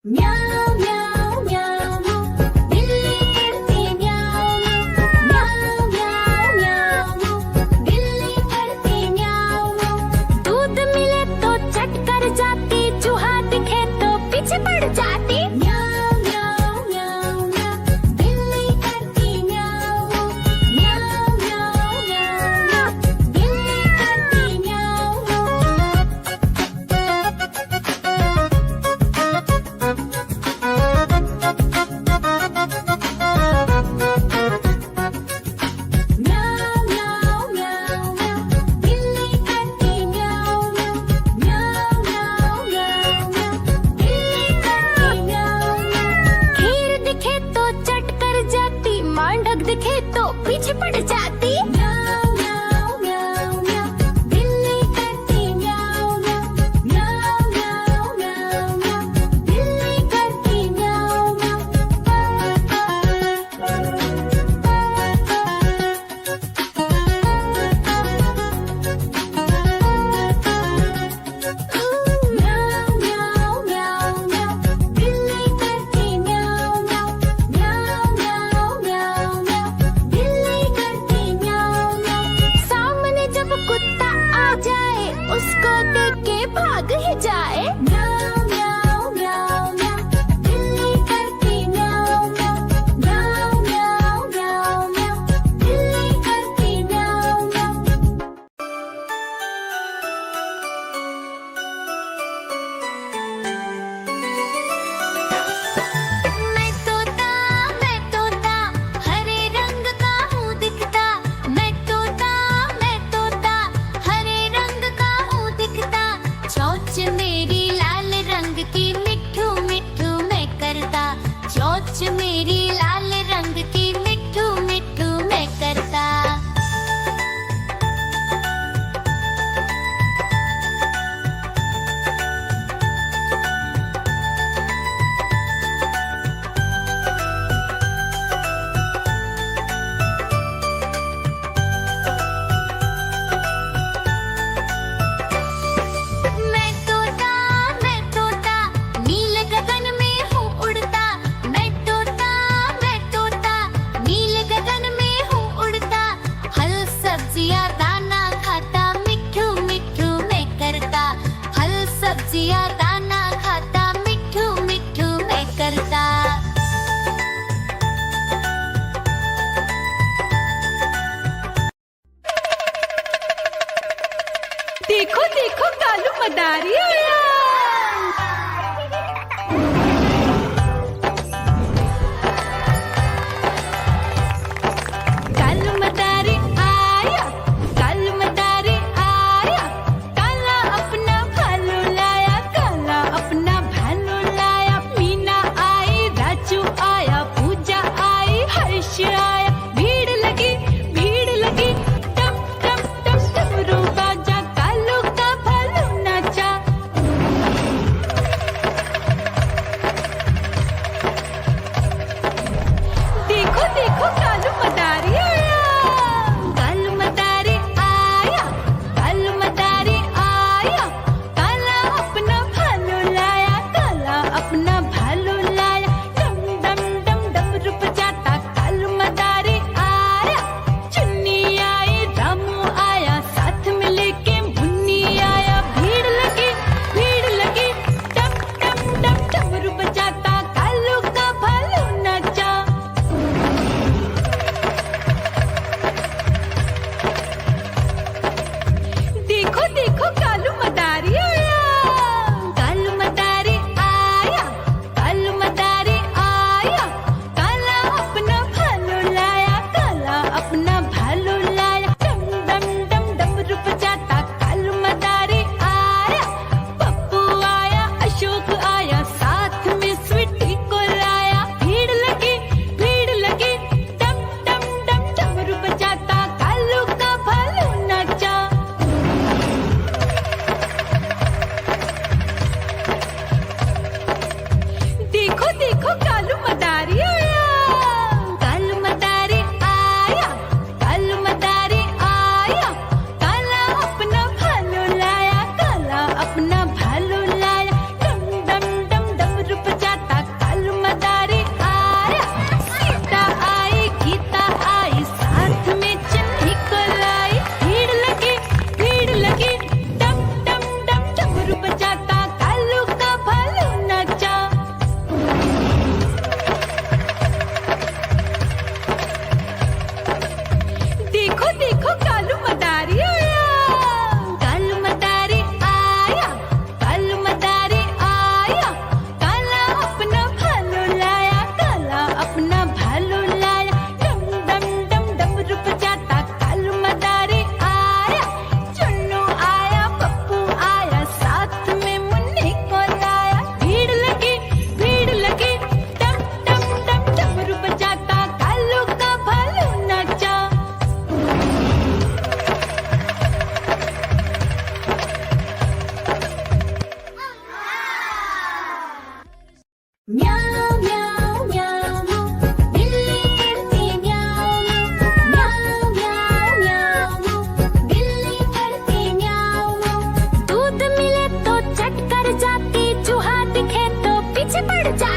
म्याऊ म्याऊ म्याऊ बिल्ली करती म्याऊ म्याऊ म्याऊ म्याऊ बिल्ली करती म्याऊ। दूध मिले तो चट कर जाती, चूहा दिखे तो पीछे पड़ जाती। म्याऊ म्याऊ म्याऊ म्याऊ बिल्ली करती म्याऊ म्याऊ म्याऊ म्याऊ बिल्ली करती म्याऊ। म्याऊ म्याऊ म्याऊ म्याऊ बिल्ली करती म्याऊ म्याऊ म्याऊ म्याऊ म्याऊ बिल्ली करती म्याऊ। खीर दिखे तो चट कर जाती, मांडक दिखे तो पीछे पड़ जाती। म्याऊ म्याऊ म्याऊ म्याऊ बिल्ली करती म्याऊ म्याऊ म्याऊ म्याऊ म्याऊ बिल्ली करती म्याऊ म्याऊ म्याऊ म्याऊ म्याऊ बिल्ली करती म्याऊ म्याऊ म्याऊ म्याऊ म्याऊ बिल्ली करती म्याऊ। सामने जब कुत्ता आ जाए, उसको देख के भाग ही जाए। म्याऊ म्याऊ म्याऊ म्याऊ बिल्ली करती म्याऊ म्याऊ म्याऊ म्याऊ म्याऊ बिल्ली करती म्याऊ म्याऊ। मैं तोता हरे रंग का हूँ दिखता। मैं तोता हरे रंग का हूँ दिखता। चोंच मेरी लाल रंग की, मिट्ठू मिट्ठू मैं करता। चोंच मेरी लाल रंग की, मिट्ठू मिट्ठू मैं करता। मैं तोता नीले गगन में हूँ उड़ता। मैं तोता नीले गगन में हूँ उड़ता। फल सब्जियाँ दाना खाता, मिट्ठू मिट्ठू मैं करता। फल सब्जियाँ दाना खाता, मिट्ठू मिट्ठू मैं करता। देखो देखो कालू मदारी आया। कालू मदारी आया, कालू मदारी आया। काला अपना भालू लाया, काला अपना भालू लाया। मीना आई, राजू आया, पूजा आई, हर्ष आया। भीड़ लगी टम टम टम डमरू बाजा। कालू का भालू नाचा। देखो देखो कालू मदारी आया, कालू मदारी आया, कालू मदारी आया। काला अपना भालू लाया, काला अपना भालू लाया। डम डम डम डमरू बजाता कालू मदारी आया। चुन्नी आई, रामू आया, साथ में लेके मुन्नी आया। भीड़ लगी टम टम डम डमरू बजाता कालू का भालू नाचा। देखो देखो कालू मदारी आया, कालू मदारी आया, कालू मदारी आया। काला अपना भालू लाया, काला अपना भालू लाया। डम डम डम डमरू बजाता कालू मदारी आया। पप्पू आया, अशोक आया, साथ में स्वीटी को लाया। भीड़ लगी टम टम डम डमरू बजाता कालू का भालू नाचा। देखो देखो कालू मदारी आया, कालू मदारी आया, कालू मदारी आया। काला अपना भालू लाया, काला अपना भालू लाया। डम डम डम डमरू बजाता म्याऊं म्याऊं म्याऊं बिल्ली करती म्याऊं म्याऊं म्याऊं म्याऊं बिल्ली करती म्याऊं दूध मिले तो चट कर जाती चूहा दिखे तो पीछे पड़ जाती